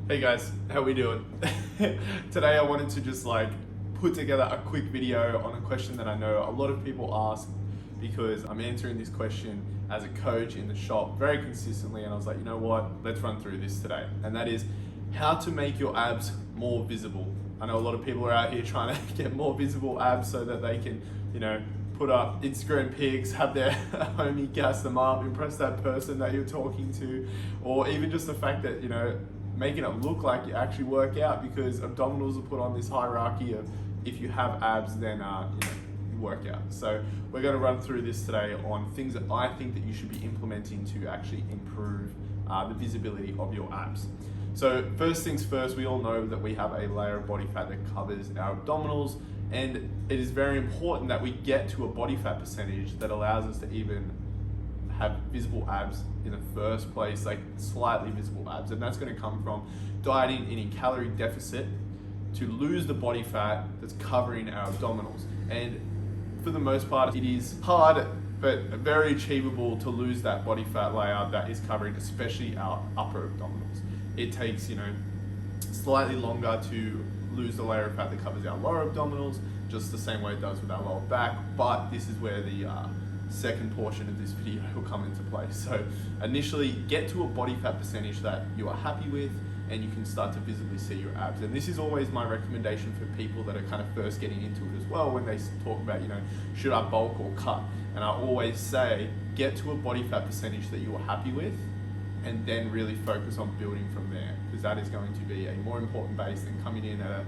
Hey guys, how we doing? Today I wanted to just put together a quick video on a question that I know a lot of people ask because I'm answering this question as a coach in the shop very consistently, and I was like, you know what, let's run through this today. And that is how to make your abs more visible. I know a lot of people are out here trying to get more visible abs so that they can, put up Instagram pics, have their homie gas them up, impress that person that you're talking to, or even just the fact that, making it look like you actually work out, because abdominals are put on this hierarchy of if you have abs, then you work out. So we're going to run through this today on things that I think that you should be implementing to actually improve the visibility of your abs. So first things first, we all know that we have a layer of body fat that covers our abdominals, and it is very important that we get to a body fat percentage that allows us to even have visible abs in the first place, like slightly visible abs. And that's going to come from dieting in a calorie deficit to lose the body fat that's covering our abdominals. And for the most part, it is hard but very achievable to lose that body fat layer that is covering especially our upper abdominals. It takes slightly longer to lose the layer of fat that covers our lower abdominals, just the same way it does with our lower back. But this is where the second portion of this video will come into play. So initially, get to a body fat percentage that you are happy with, and you can start to visibly see your abs. And this is always my recommendation for people that are kind of first getting into it as well, when they talk about, should I bulk or cut? And I always say, get to a body fat percentage that you are happy with, and then really focus on building from there, because that is going to be a more important base than coming in at a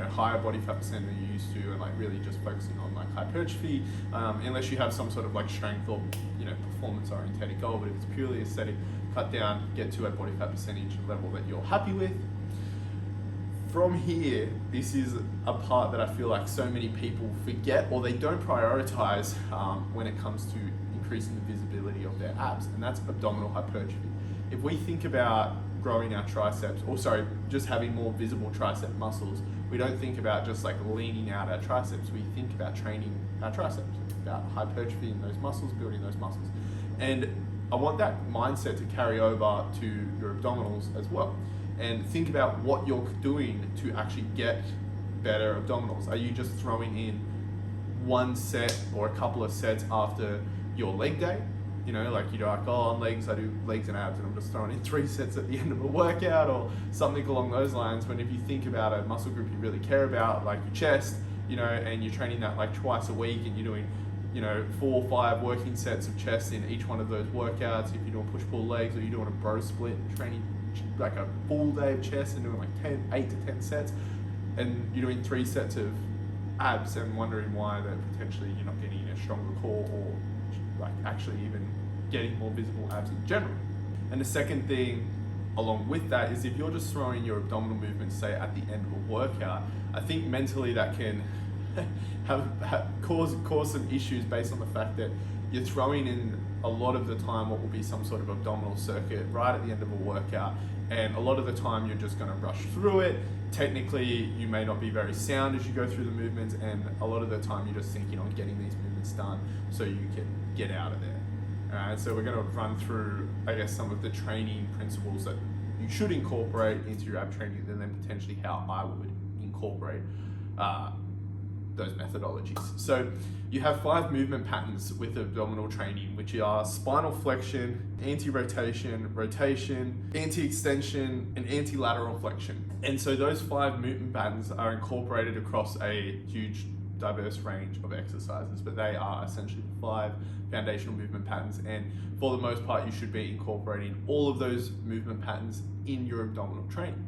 higher body fat percent than you used to, and really just focusing on hypertrophy, unless you have some sort of strength or performance oriented goal. But if it's purely aesthetic, cut down, get to a body fat percentage level that you're happy with. From here, this is a part that I feel like so many people forget, or they don't prioritize when it comes to increasing the visibility of their abs, and that's abdominal hypertrophy. If we think about growing our triceps, just having more visible tricep muscles, we don't think about just leaning out our triceps. We think about training our triceps, about hypertrophy in those muscles, building those muscles. And I want that mindset to carry over to your abdominals as well. And think about what you're doing to actually get better abdominals. Are you just throwing in one set or a couple of sets after your leg day? On legs, I do legs and abs, and I'm just throwing in 3 sets at the end of a workout, or something along those lines. When if you think about a muscle group you really care about, like your chest, and you're training that twice a week, and you're doing, 4 or 5 working sets of chest in each one of those workouts. If you're doing push-pull legs, or you're doing a bro split, training a full day of chest and doing 8 to 10 sets, and you're doing 3 sets of abs and wondering why that potentially you're not getting a stronger core, or actually even getting more visible abs in general. And the second thing along with that is, if you're just throwing your abdominal movements, say at the end of a workout, I think mentally that can cause some issues, based on the fact that you're throwing in a lot of the time what will be some sort of abdominal circuit right at the end of a workout, and a lot of the time you're just going to rush through it. Technically, you may not be very sound as you go through the movements, and a lot of the time you're just thinking on getting these movements done so you can get out of there. Alright, so we're going to run through, some of the training principles that you should incorporate into your ab training, and then potentially how I would incorporate those methodologies. So you have 5 movement patterns with abdominal training, which are spinal flexion, anti-rotation, rotation, anti-extension, and anti-lateral flexion. And so those 5 movement patterns are incorporated across a huge diverse range of exercises, but they are essentially 5 foundational movement patterns, and for the most part you should be incorporating all of those movement patterns in your abdominal training.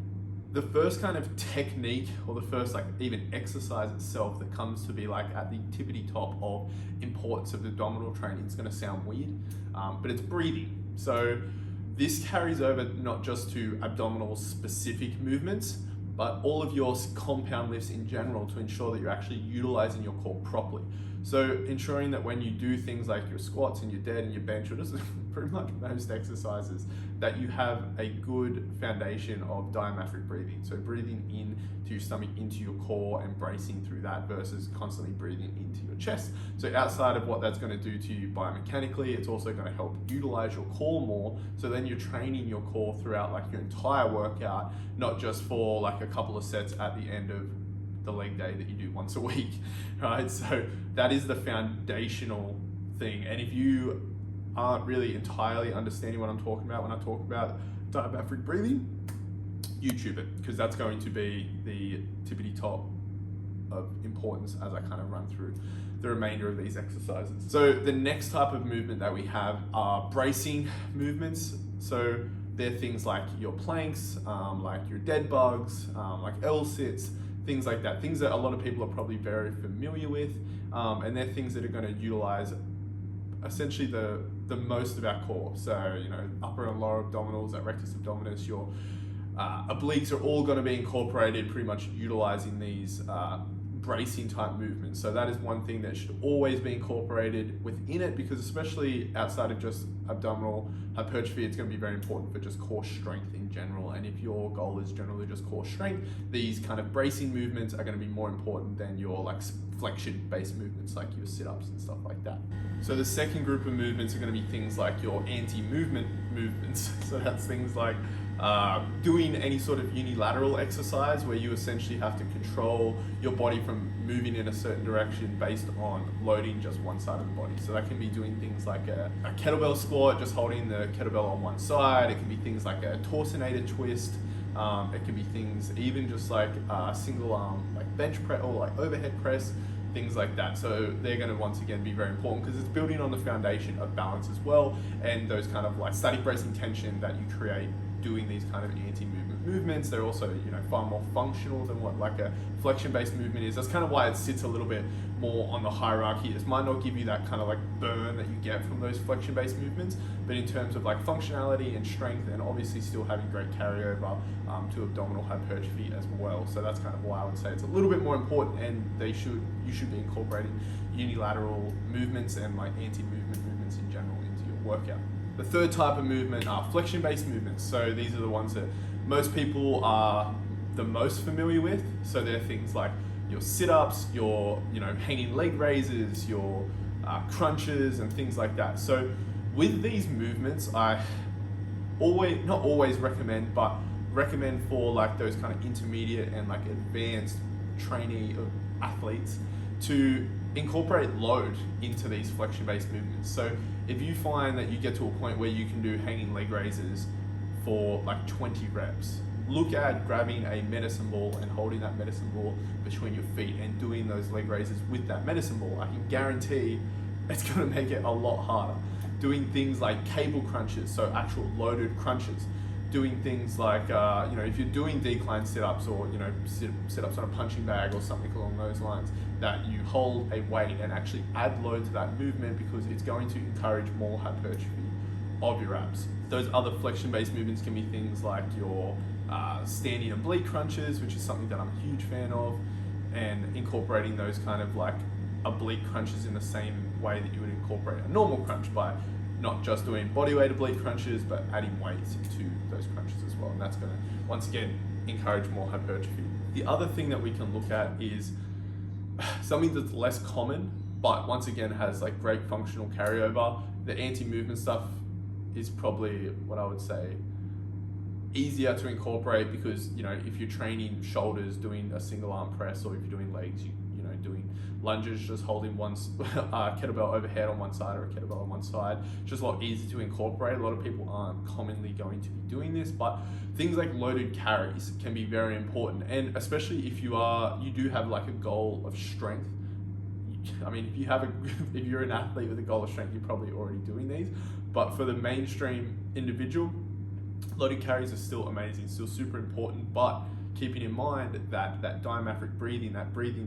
The first kind of technique, or the first even exercise itself that comes to be at the tippity top of importance of abdominal training, it's going to sound weird, but it's breathing. So this carries over not just to abdominal specific movements, but all of your compound lifts in general, to ensure that you're actually utilizing your core properly. So ensuring that when you do things like your squats and your dead and your bench, or just pretty much most exercises, that you have a good foundation of diaphragmatic breathing. So breathing in to your stomach, into your core, and bracing through that versus constantly breathing into your chest. So outside of what that's going to do to you biomechanically, it's also going to help utilize your core more. So then you're training your core throughout like your entire workout, not just for like a couple of sets at the end of the leg day that you do once a week, right? So that is the foundational thing. And if you aren't really entirely understanding what I'm talking about when I talk about diaphragmatic breathing, YouTube it, because that's going to be the tippity top of importance as I kind of run through the remainder of these exercises. So the next type of movement that we have are bracing movements. So they're things like your planks, like your dead bugs, like L-sits, things like that. Things that a lot of people are probably very familiar with, and they're things that are going to utilize essentially the most of our core. So, you know, upper and lower abdominals, that rectus abdominis, your obliques are all going to be incorporated, pretty much utilizing these bracing type movements. So that is one thing that should always be incorporated within it, because especially outside of just abdominal hypertrophy, it's going to be very important for just core strength in general. And if your goal is generally just core strength, these kind of bracing movements are going to be more important than your like flexion based movements like your sit-ups and stuff like that. So the second group of movements are going to be things like your anti-movement movements. So that's things like doing any sort of unilateral exercise where you essentially have to control your body from moving in a certain direction based on loading just one side of the body. So that can be doing things like a kettlebell squat, just holding the kettlebell on one side. It can be things like a torsinator twist. It can be things even just like single arm like bench press or like overhead press, things like that. So they're going to once again be very important because it's building on the foundation of balance as well, and those kind of like static bracing tension that you create doing these kind of anti-movement movements. They're also, you know, far more functional than what like a flexion-based movement is. That's kind of why it sits a little bit more on the hierarchy. This might not give you that kind of like burn that you get from those flexion-based movements, but in terms of like functionality and strength, and obviously still having great carryover to abdominal hypertrophy as well. So that's kind of why I would say it's a little bit more important, and you should be incorporating unilateral movements and like anti-movement movements in general into your workout. The third type of movement are flexion-based movements. So these are the ones that most people are the most familiar with. So they're things like your sit-ups, your hanging leg raises, your crunches, and things like that. So with these movements, I not always recommend, but recommend for like those kind of intermediate and like advanced trainee athletes to incorporate load into these flexion-based movements. So if you find that you get to a point where you can do hanging leg raises for like 20 reps, look at grabbing a medicine ball and holding that medicine ball between your feet and doing those leg raises with that medicine ball. I can guarantee it's going to make it a lot harder. Doing things like cable crunches, so actual loaded crunches. Doing things like, if you're doing decline sit-ups or, sit-ups on a punching bag or something along those lines, that you hold a weight and actually add load to that movement, because it's going to encourage more hypertrophy of your abs. Those other flexion-based movements can be things like your standing oblique crunches, which is something that I'm a huge fan of, and incorporating those kind of like oblique crunches in the same way that you would incorporate a normal crunch, by not just doing bodyweight oblique crunches, but adding weights to those crunches as well. And that's going to, once again, encourage more hypertrophy. The other thing that we can look at is something that's less common, but once again has like great functional carryover. The anti-movement stuff is probably what I would say easier to incorporate, because if you're training shoulders doing a single arm press, or if you're doing legs, doing lunges, just holding one kettlebell overhead on one side or a kettlebell on one side, it's just a lot easier to incorporate. A lot of people aren't commonly going to be doing this, but things like loaded carries can be very important, and especially if you do have like a goal of strength. I mean, if you're an athlete with a goal of strength, you're probably already doing these, but for the mainstream individual, loaded carries are still amazing, still super important, but keeping in mind that diaphragmatic breathing,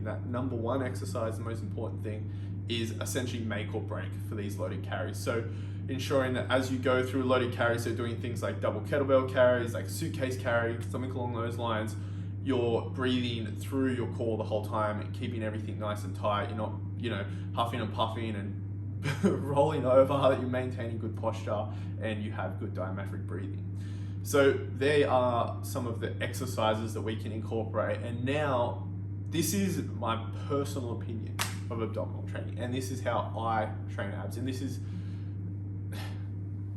that number one exercise, the most important thing, is essentially make or break for these loaded carries. So ensuring that as you go through loaded carries, so doing things like double kettlebell carries, like suitcase carry, something along those lines, you're breathing through your core the whole time and keeping everything nice and tight. You're not huffing and puffing and rolling over, that you're maintaining good posture and you have good diaphragmatic breathing. So there are some of the exercises that we can incorporate. And now this is my personal opinion of abdominal training, and this is how I train abs, and this is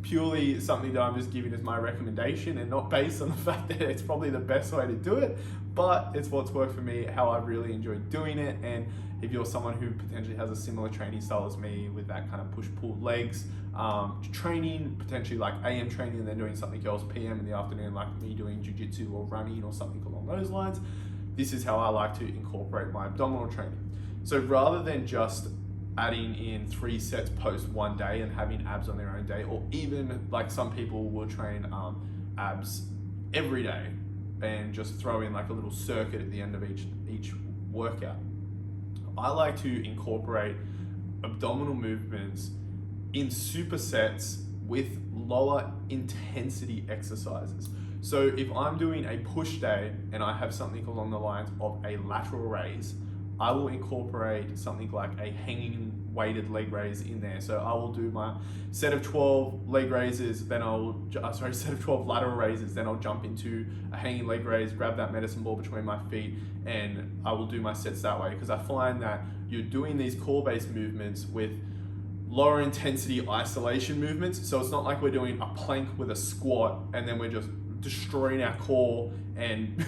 purely something that I'm just giving as my recommendation and not based on the fact that it's probably the best way to do it, but it's what's worked for me, how I've really enjoyed doing it. And if you're someone who potentially has a similar training style as me with that kind of push-pull legs training, potentially like AM training and then doing something else PM in the afternoon, like me doing jiu-jitsu or running or something along those lines, this is how I like to incorporate my abdominal training. So rather than just adding in 3 sets post one day and having abs on their own day, or even like some people will train abs every day and just throw in like a little circuit at the end of each workout, I like to incorporate abdominal movements in supersets with lower intensity exercises. So if I'm doing a push day and I have something along the lines of a lateral raise, I will incorporate something like a hanging weighted leg raise in there. So I will do my set of 12 leg raises, then set of 12 lateral raises, then I'll jump into a hanging leg raise, grab that medicine ball between my feet, and I will do my sets that way. Because I find that you're doing these core-based movements with lower intensity isolation movements. So it's not like we're doing a plank with a squat and then we're just destroying our core and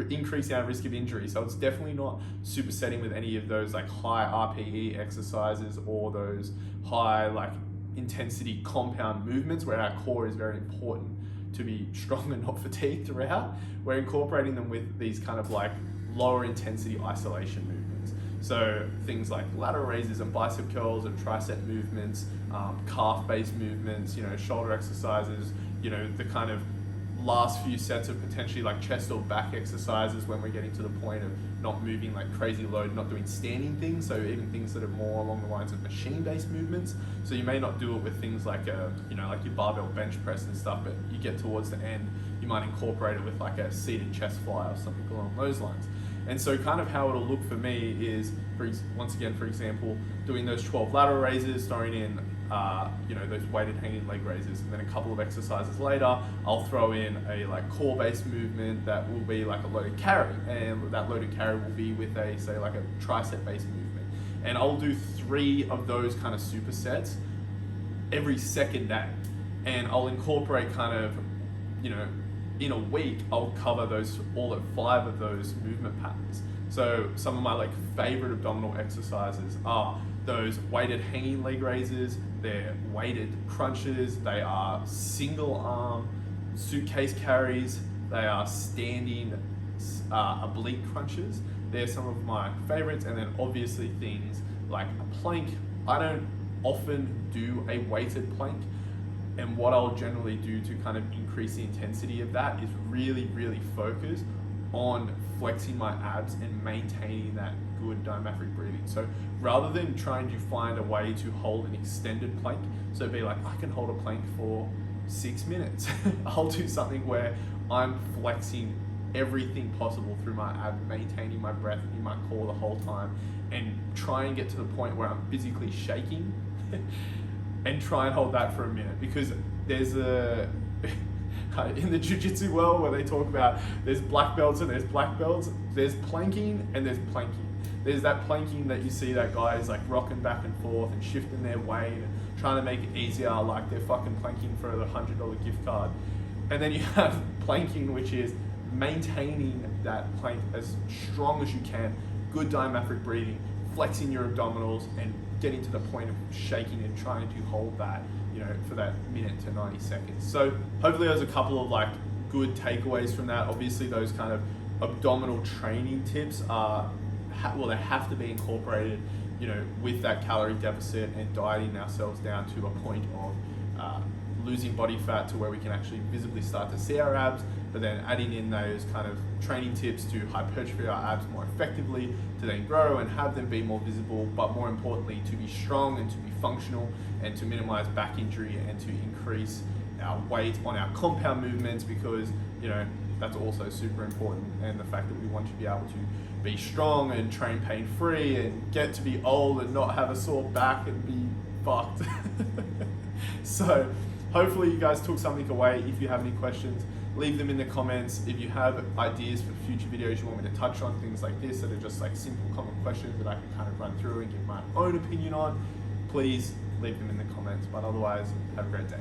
increasing our risk of injury. So it's definitely not supersetting with any of those like high RPE exercises or those high like intensity compound movements where our core is very important to be strong and not fatigued throughout. We're incorporating them with these kind of like lower intensity isolation movements. So things like lateral raises and bicep curls and tricep movements, calf-based movements, shoulder exercises, the kind of last few sets of potentially like chest or back exercises when we're getting to the point of not moving like crazy load, not doing standing things. So even things that are more along the lines of machine-based movements. So you may not do it with things like like your barbell bench press and stuff, but you get towards the end, you might incorporate it with like a seated chest fly or something along those lines. And so kind of how it'll look for me is, for example, doing those 12 lateral raises, throwing in those weighted hanging leg raises, and then a couple of exercises later, I'll throw in a like core-based movement that will be like a loaded carry, and that loaded carry will be with a tricep-based movement. And I'll do 3 of those kind of supersets every second day, and I'll incorporate kind of, in a week, I'll cover all 5 of those movement patterns. So some of my like favorite abdominal exercises are those weighted hanging leg raises, they're weighted crunches, they are single arm suitcase carries, they are standing oblique crunches. They're some of my favorites. And then obviously things like a plank. I don't often do a weighted plank. And what I'll generally do to kind of increase the intensity of that is really, really focus on flexing my abs and maintaining that good diaphragmatic breathing. So rather than trying to find a way to hold an extended plank, so be like, I can hold a plank for 6 minutes. I'll do something where I'm flexing everything possible through my abs, maintaining my breath in my core the whole time, and try and get to the point where I'm physically shaking and try and hold that for a minute. Because there's in the jiu-jitsu world where they talk about there's black belts and there's black belts, there's planking and there's planking. There's that planking that you see that guy is like rocking back and forth and shifting their weight and trying to make it easier, like they're fucking planking for the $100 gift card. And then you have planking, which is maintaining that plank as strong as you can, good diaphragmatic breathing, flexing your abdominals and getting to the point of shaking and trying to hold that, for that minute to 90 seconds. So hopefully there's a couple of like good takeaways from that. Obviously those kind of abdominal training tips they have to be incorporated, with that calorie deficit and dieting ourselves down to a point of losing body fat to where we can actually visibly start to see our abs, but then adding in those kind of training tips to hypertrophy our abs more effectively, to then grow and have them be more visible, but more importantly to be strong and to be functional and to minimize back injury and to increase our weight, on our compound movements, because, you know, that's also super important. And the fact that we want to be able to be strong and train pain-free and get to be old and not have a sore back and be fucked. So hopefully you guys took something away. If you have any questions, leave them in the comments. If you have ideas for future videos you want me to touch on, things like this that are just like simple common questions that I can kind of run through and give my own opinion on, please leave them in the comments. But otherwise, have a great day.